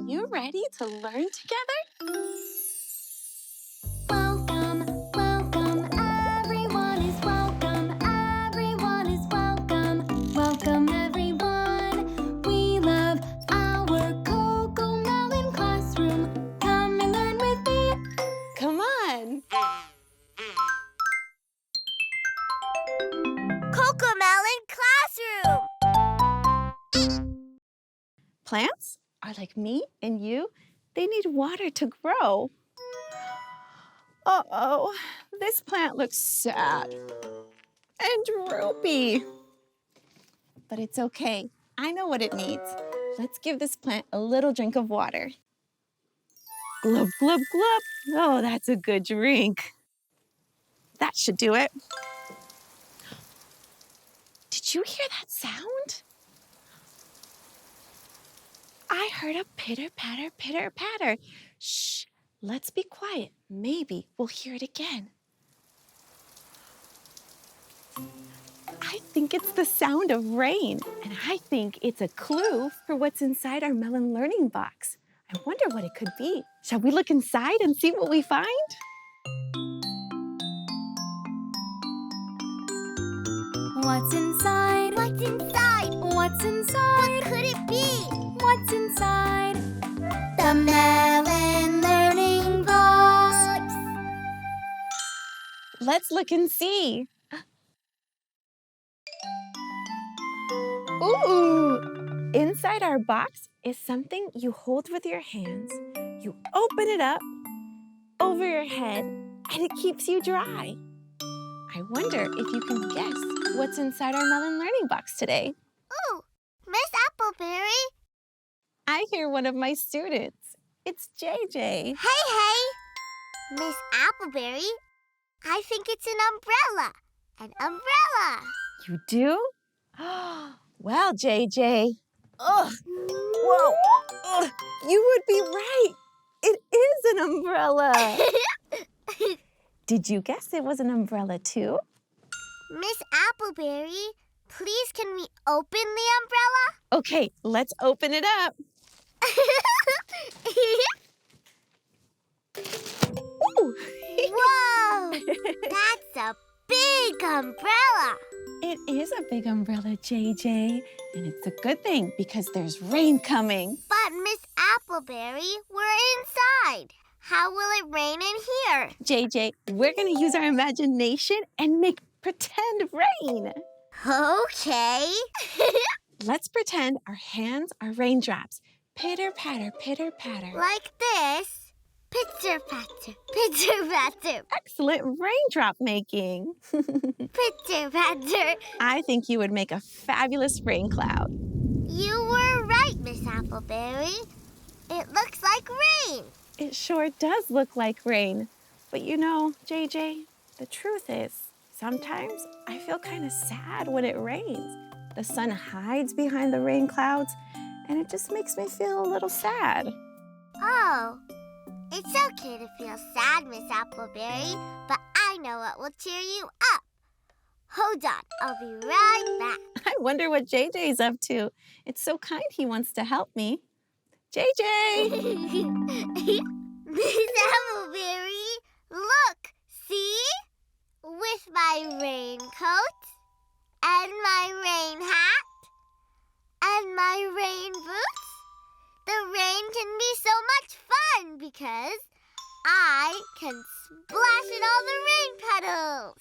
you ready to learn together? Welcome, welcome, everyone is welcome, everyone is welcome. Welcome, everyone. We love our CoComelon classroom. Come and learn with me. Come on. CoComelon classroom. Plants are like me and you. They need water to grow. Uh-oh, this plant looks sad and droopy. But it's okay. I know what it needs. Let's give this plant a little drink of water. Glub, glub, glub. Oh, that's a good drink. That should do it. Did you hear that sound? I heard a pitter, patter, pitter, patter. Shh, let's be quiet. Maybe we'll hear it again. I think it's the sound of rain, and I think it's a clue for what's inside our melon learning box. I wonder what it could be. Shall we look inside and see what we find? What's inside? What's inside? What's inside? What could it be? What's inside? The melon learning box. Let's look and see. Ooh! Inside our box is something you hold with your hands. You open it up over your head, and it keeps you dry. I wonder if you can guess what's inside our melon learning box today. Ooh, Miss Appleberry. I hear one of my students. It's JJ. Hey. Miss Appleberry, I think it's an umbrella. An umbrella. You do? Well, JJ. Ugh. Whoa. Ugh. You would be right. It is an umbrella. Did you guess it was an umbrella too? Miss Appleberry, please can we open the umbrella? Okay, let's open it up. Ooh. Whoa! That's a big umbrella. It is a big umbrella, JJ. And it's a good thing because there's rain coming. But Miss Appleberry, we're inside. How will it rain in here? JJ, we're going to use our imagination and make pretend rain. Okay. Let's pretend our hands are raindrops. Pitter, patter, pitter, patter. Like this. Pitter, patter, pitter, patter. Excellent raindrop making. Pitter, patter. I think you would make a fabulous rain cloud. You were right, Miss Appleberry. It looks like rain. It sure does look like rain. But you know, JJ, the truth is, sometimes I feel kind of sad when it rains. The sun hides behind the rain clouds, and it just makes me feel a little sad. Oh, it's okay to feel sad, Miss Appleberry, but I know what will cheer you up. Hold on, I'll be right back. I wonder what JJ's up to. It's so kind he wants to help me. JJ! Miss Appleberry, look, see? With my raincoat, and my rain hat, and my rain boots, the rain can be so much fun because I can splash in all the rain puddles.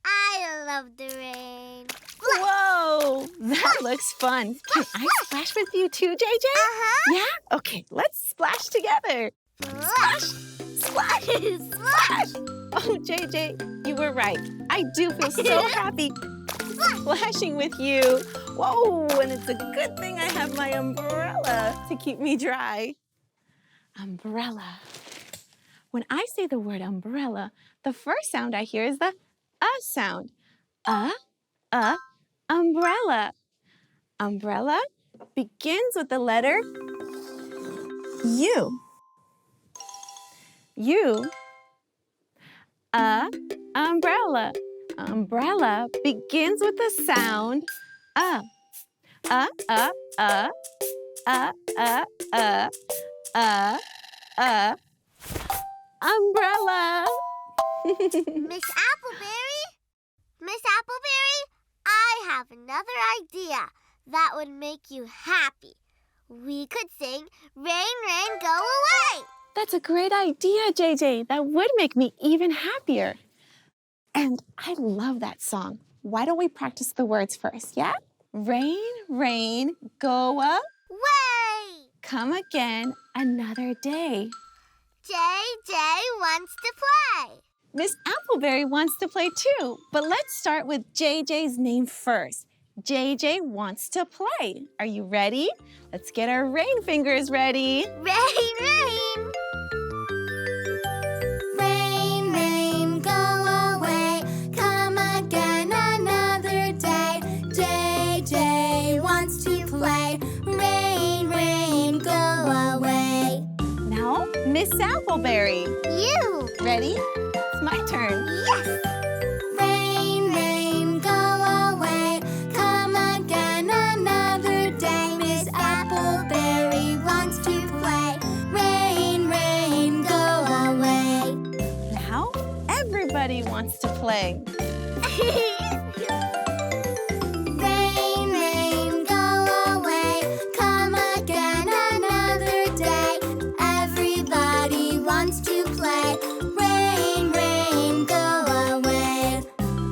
I love the rain. Splash. Whoa, that looks fun. Can I splash with you too, JJ? Uh-huh. Yeah? Okay, let's splash together. Splash. Splash! Splash! Oh, JJ, you were right. I do feel so happy splashing with you. Whoa, and it's a good thing I have my umbrella to keep me dry. Umbrella. When I say the word umbrella, the first sound I hear is the sound. Umbrella. Umbrella begins with the letter U. U. Umbrella. Umbrella begins with the sound a umbrella. Miss Appleberry? Miss Appleberry, I have another idea that would make you happy. We could sing Rain, Rain, Go Away. That's a great idea, JJ. That would make me even happier. And I love that song. Why don't we practice the words first, yeah? Rain, rain, go away. Come again another day. JJ wants to play. Miss Appleberry wants to play too, but let's start with JJ's name first. JJ wants to play. Are you ready? Let's get our rain fingers ready. Rain, rain. Rain, rain, go away. Come again another day. JJ wants to play. Rain, rain, go away. Now, Miss Appleberry. You. Ready? It's my turn. Yes. Rain, rain, go away. Come again another day. Miss Appleberry wants to play. Rain, rain, go away. Now, everybody wants to play. Rain, rain, go away. Come again another day. Everybody wants to play. Rain, rain, go away.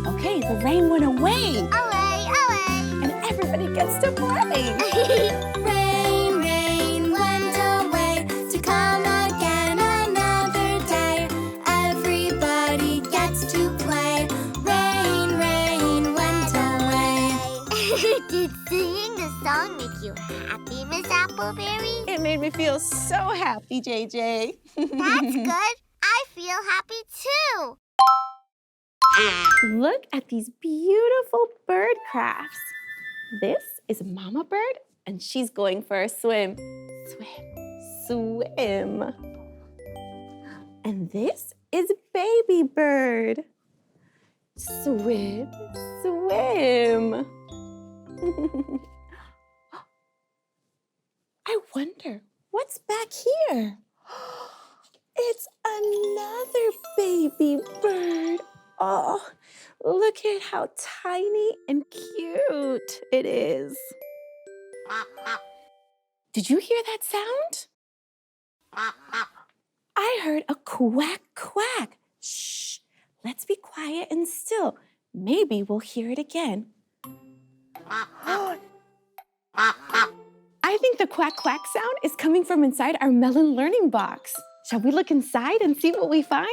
Okay, the rain went away, Away, away. and everybody gets to play. Rain, rain, went away to come again another day. Everybody gets to play. Rain, rain, went away. Did singing the song make you happy, Miss Appleberry? It made me feel so happy, JJ. That's good. I feel happy too. Look at these beautiful bird crafts. This is Mama Bird, and she's going for a swim. Swim, swim. And this is Baby Bird. Swim, swim. I wonder what's back here. It's another baby bird. Oh, look at how tiny and cute it is. Did you hear that sound? I heard a quack, quack. Shh, let's be quiet and still. Maybe we'll hear it again. I think the quack, quack sound is coming from inside our melon learning box. Shall we look inside and see what we find?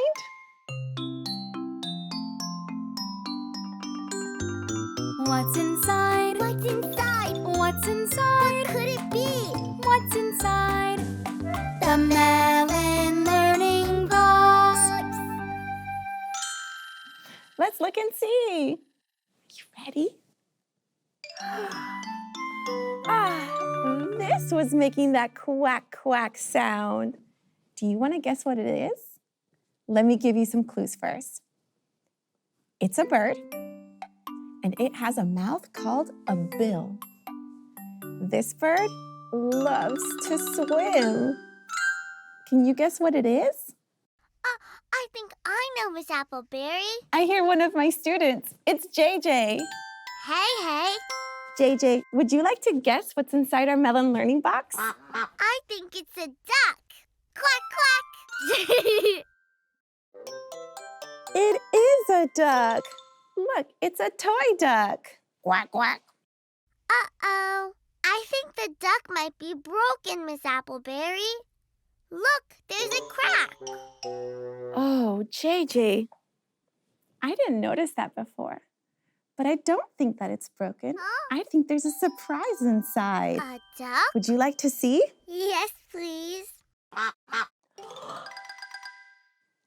What's inside? What's inside? What's inside? What could it be? What's inside? The melon learning box. Let's look and see. You ready? This was making that quack, quack sound. Do you want to guess what it is? Let me give you some clues first. It's a bird, and it has a mouth called a bill. This bird loves to swim. Can you guess what it is? I think I know, Miss Appleberry. I hear one of my students. It's JJ. Hey. JJ, would you like to guess what's inside our melon learning box? I think it's a duck. Quack, quack. It is a duck. Look, it's a toy duck. Quack, quack. Uh-oh. I think the duck might be broken, Miss Appleberry. Look, there's a crack. Oh, JJ. I didn't notice that before. But I don't think that it's broken. Huh? I think there's a surprise inside. A duck? Would you like to see? Yes, please.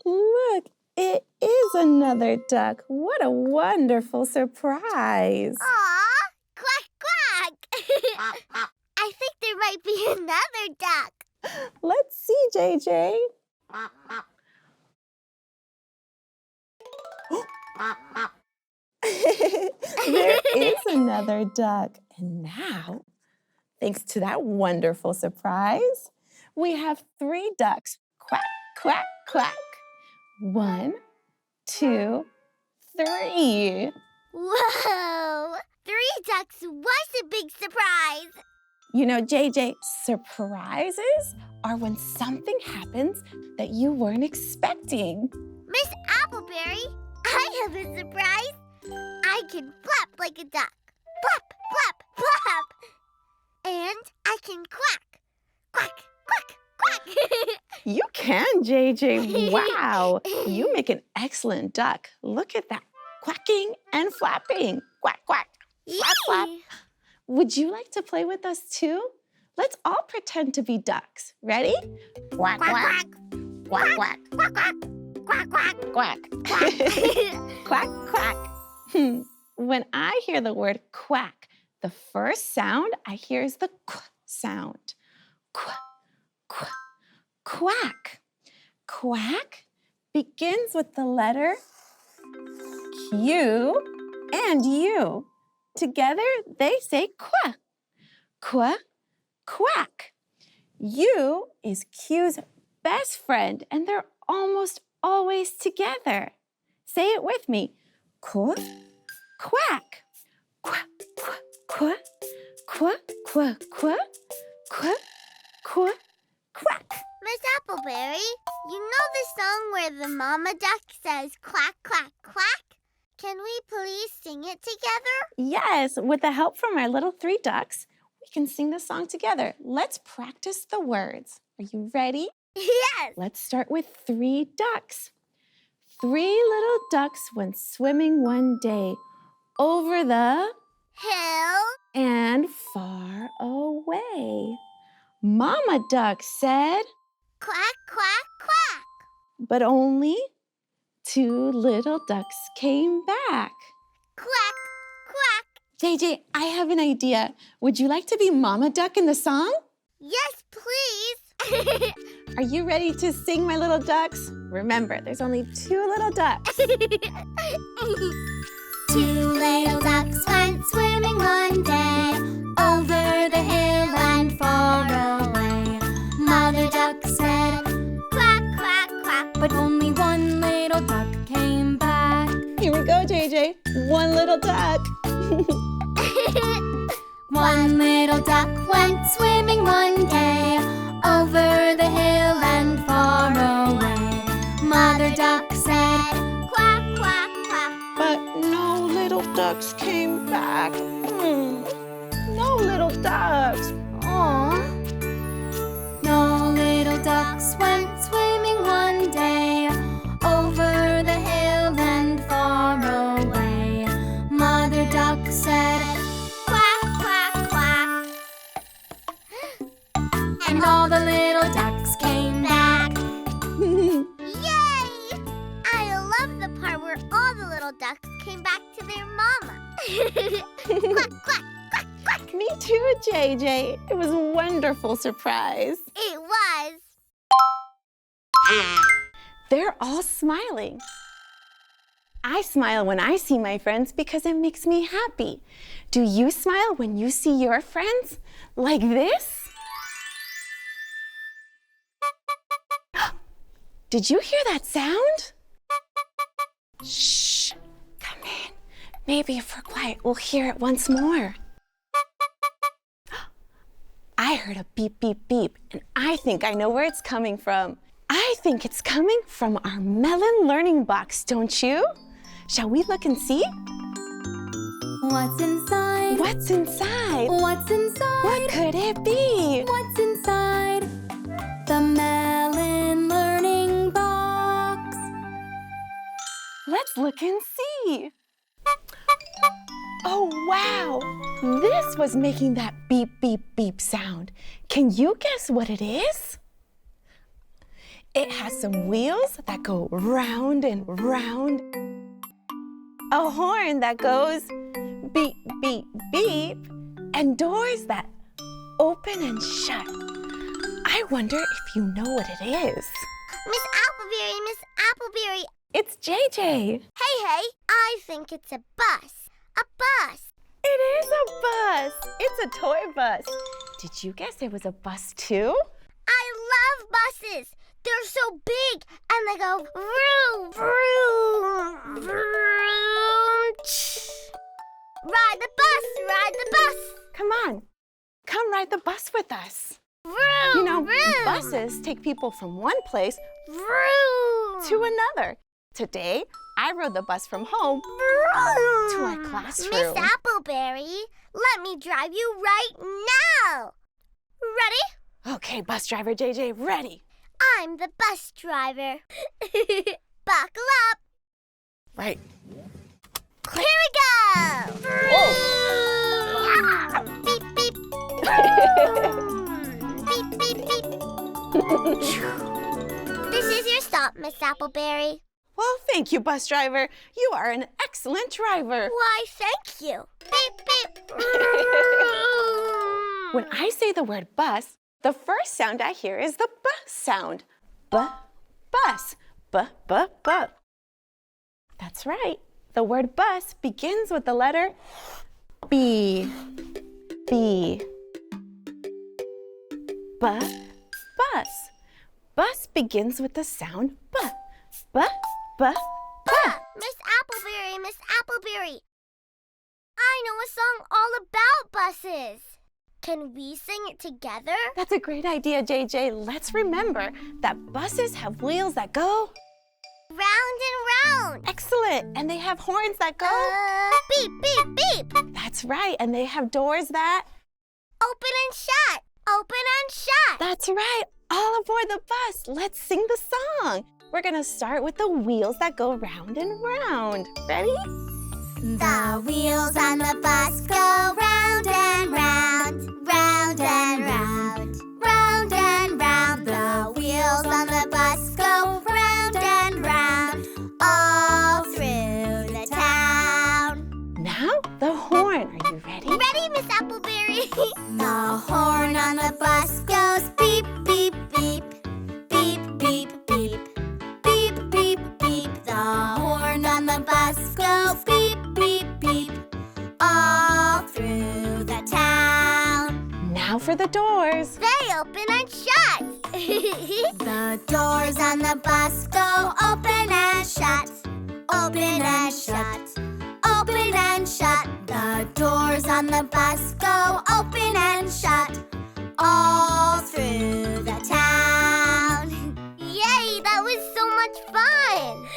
Look, it is another duck. What a wonderful surprise. Aw, quack, quack. I think there might be another duck. Let's see, JJ. There is another duck. And now, thanks to that wonderful surprise, We have 3 ducks. Quack, quack, quack. 1, 2, 3. Whoa! 3 ducks was a big surprise. You know, JJ, surprises are when something happens that you weren't expecting. Miss Appleberry, I have a surprise. I can flap like a duck. Flap, flap, flap. And I can quack. Quack, quack, quack. You can, JJ. Wow. You make an excellent duck. Look at that. Quacking and flapping. Quack, quack. Flap, flap. Yay. Would you like to play with us too? Let's all pretend to be ducks. Ready? Quack, Quack, quack. quack. Quack, quack. Quack, quack. Quack. Quack, quack. When I hear the word quack, the first sound I hear is the qu sound. Quack, quack, quack. Quack begins with the letter Q and U. Together, they say quack, quack, quack. U is Q's best friend, and they're almost always together. Say it with me. Quack, quack, quack, quack, quack, quack, quack, quack, quack, quack, quack. Miss Appleberry, you know the song where the mama duck says quack, quack, quack? Can we please sing it together? Yes, with the help from our little 3 ducks, we can sing the song together. Let's practice the words. Are you ready? Yes. Let's start with 3 ducks. 3 little ducks went swimming one day over the Hill. and far away. Mama duck said, Quack, quack, quack. but only 2 little ducks came back. Quack, quack. JJ, I have an idea. Would you like to be Mama Duck in the song? Yes, please. Are you ready to sing, my little ducks? Remember, there's only 2 little ducks. 2 little ducks went swimming one day over the hill and far away. Mother duck said, Quack, quack, quack. but only 1 little duck came back. Here we go, JJ. 1 little duck. 1 little duck went swimming one day over the hill and far away. Mother duck said, Quack, quack, quack. But no little ducks came back. No little ducks. "Aw." No little ducks went swimming one day over the hill and far away. Mother duck said, Quack, quack, quack. and all the little ducks came back. Yay! I love the part where all the little ducks came back to their mama. Quack, quack, quack, quack. Me too, JJ. It was a wonderful surprise. It was. They're all smiling. I smile when I see my friends because it makes me happy. Do you smile when you see your friends? Like this? Did you hear that sound? Shh, come in. Maybe if we're quiet, we'll hear it once more. I heard a beep, beep, beep, and I think I know where it's coming from. I think it's coming from our melon learning box, don't you? Shall we look and see? What's inside? What's inside? What's inside? What could it be? What's inside the melon learning box? Let's look and see. Oh, wow! This was making that beep, beep, beep sound. Can you guess what it is? It has some wheels that go round and round. A horn that goes beep, beep, beep. And doors that open and shut. I wonder if you know what it is. Miss Appleberry. It's JJ. Hey, I think it's a bus. A bus. It is a bus. It's a toy bus. Did you guess it was a bus too? I buses. They're so big, and they go vroom, vroom, vroom. Ride the bus, ride the bus. Come on, come ride the bus with us. Vroom, You know, vroom, buses take people from one place vroom, to another. Today, I rode the bus from home vroom. to our classroom. Miss Appleberry, let me drive you right now. Ready? Okay, bus driver JJ, ready. I'm the bus driver. Buckle up. Right. Here we go. Whoa. Beep, beep. Beep, beep, beep. This is your stop, Miss Appleberry. Well, thank you, bus driver. You are an excellent driver. Why, thank you. Beep, beep. When I say the word bus, the first sound I hear is the B sound. Bus. B. That's right. The word bus begins with the letter B. Bus. Bus begins with the sound B. Miss Appleberry. I know a song all about buses. Can we sing it together? That's a great idea, JJ. Let's remember that buses have wheels that go Round and round. excellent, and they have horns that go. Beep, beep, beep. That's right, and they have doors that. Open and shut. Open and shut. That's right. All aboard the bus. Let's sing the song. We're gonna start with the wheels that go round and round. Ready? The wheels on the bus go round and round, round and round, round and round. The wheels on the bus go round and round, all through the town. Now the horn. Are you ready? Ready, Miss Appleberry? The horn on the bus goes beep, beep, beep, beep, beep, beep, beep, beep, beep. The horn on the bus goes beep, beep, beep, all through the town. Now for the doors. They open and shut. The doors on the bus go open and shut, open and shut, open and shut. The doors on the bus go open and shut, all through the town. Yay, that was so much fun.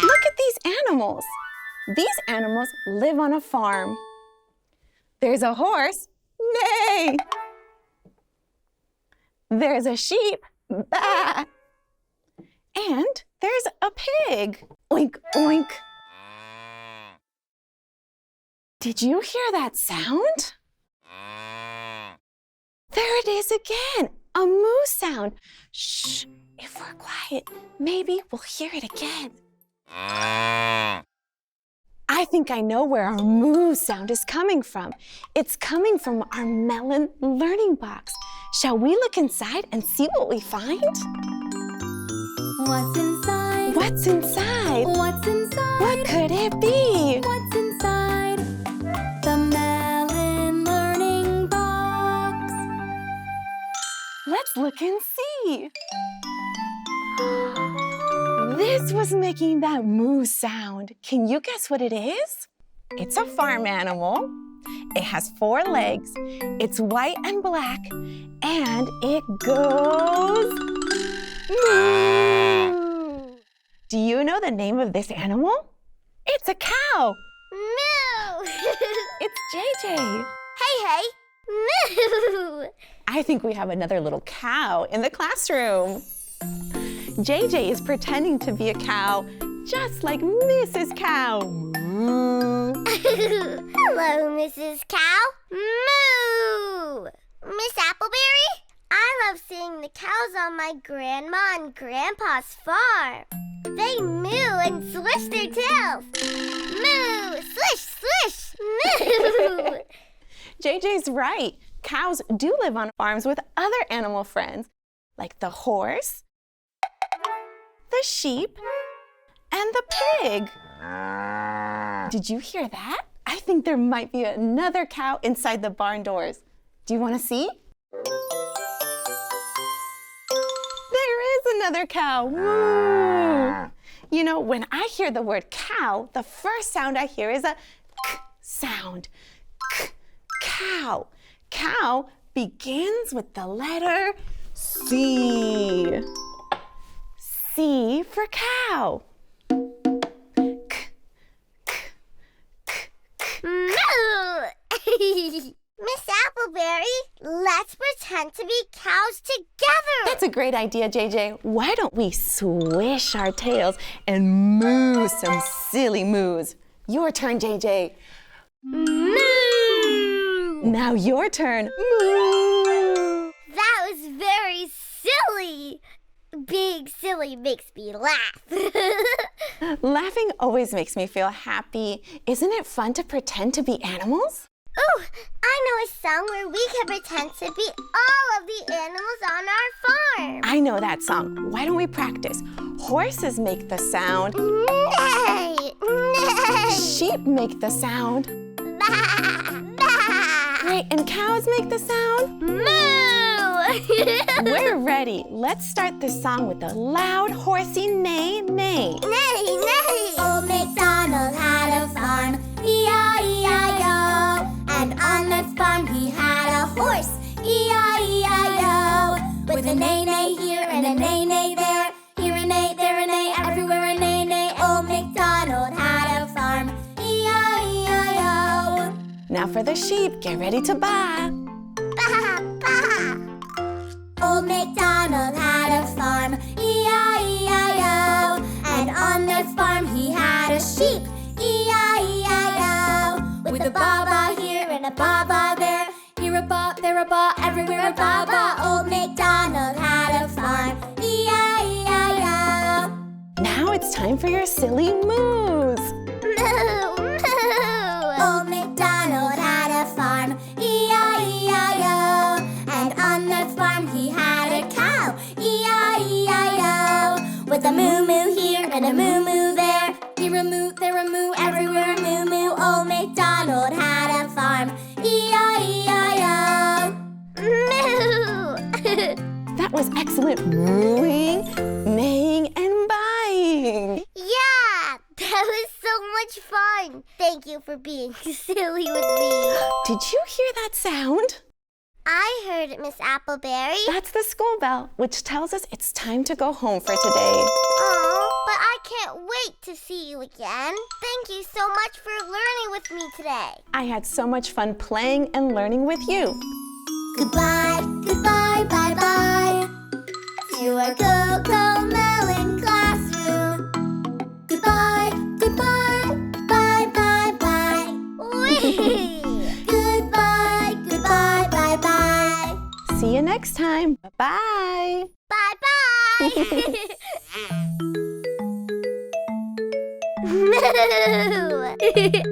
Look at these animals. These animals live on a farm. There's a horse. Neigh. There's a sheep. Baa. And there's a pig. Oink, oink. Did you hear that sound? There it is again, a moo sound. Shh, if we're quiet, maybe we'll hear it again. I think I know where our moo sound is coming from. It's coming from our melon learning box. Shall we look inside and see what we find? What's inside? What's inside? What's inside? What could it be? What's inside the melon learning box? Let's look and see. This was making that moo sound. Can you guess what it is? It's a farm animal. It has 4 legs. It's white and black. And it goes moo. Do you know the name of this animal? It's a cow. Moo. It's JJ. Hey. Moo. I think we have another little cow in the classroom. JJ is pretending to be a cow, just like Mrs. Cow. Moo. Hello, Mrs. Cow. Moo. Miss Appleberry, I love seeing the cows on my grandma and grandpa's farm. They moo and swish their tails. Moo, swish, swish, moo. JJ's right. Cows do live on farms with other animal friends, like the horse, the sheep, and the pig. Did you hear that? I think there might be another cow inside the barn doors. Do you want to see? another cow. Moo. You know, when I hear the word cow, the first sound I hear is a k sound. K, cow. Cow begins with the letter C. C for cow. K, k, k, k. Moo! Miss Appleberry, let's pretend to be cows together. That's a great idea, JJ. Why don't we swish our tails and moo some silly moos? Your turn, JJ. Moo! Now your turn. Moo! That was very silly. Being silly makes me laugh. Laughing always makes me feel happy. Isn't it fun to pretend to be animals? Ooh, I know a song where we can pretend to be all of the animals on our farm. I know that song. Why don't we practice? Horses make the sound. Neigh, neigh. Sheep make the sound. Bah, bah. Great, and cows make the sound. Moo! We're ready. Let's start this song with a loud, horsey neigh, neigh. Neigh, neigh. Old MacDonald had a farm, E-I-E-I-O. And on that farm he had a horse, E-I-E-I-O. With a neigh-neigh here and a neigh-neigh there, here a neigh, there a neigh, everywhere a neigh-neigh. Old MacDonald had a farm, E-I-E-I-O. Now for the sheep, get ready to baa. Bah, bah. Old MacDonald had a farm, E-I-E-I-O. And on that farm he had a sheep, E-I-E-I-O. With a baa-baa here and a baa-baa there, here a baa, there a baa, everywhere a baa-baa. Old MacDonald had a farm, E-I-E-I-O. Now it's time for your silly moos. Moo, moo. Old MacDonald had a farm, E-I-E-I-O. And on that farm he had a cow, E-I-E-I-O. With a moo-moo here and a moo-moo there, here a moo, there a moo, everywhere a moo-moo. Old MacDonald had a farm, E-I-E-I-O. Moo. That was excellent mooing, neighing, and buying. Yeah, that was so much fun. Thank you for being silly with me. Did you hear that sound? I heard it, Miss Appleberry. That's the school bell, which tells us it's time to go home for today. Oh, but I can't wait to see you again. Thank you so much for learning with me today. I had so much fun playing and learning with you. Goodbye, goodbye, bye-bye to our Cocomelon classroom. Goodbye, goodbye, bye-bye-bye. Whee! Goodbye, goodbye, bye-bye. See you next time. Bye-bye. Bye-bye. Moo.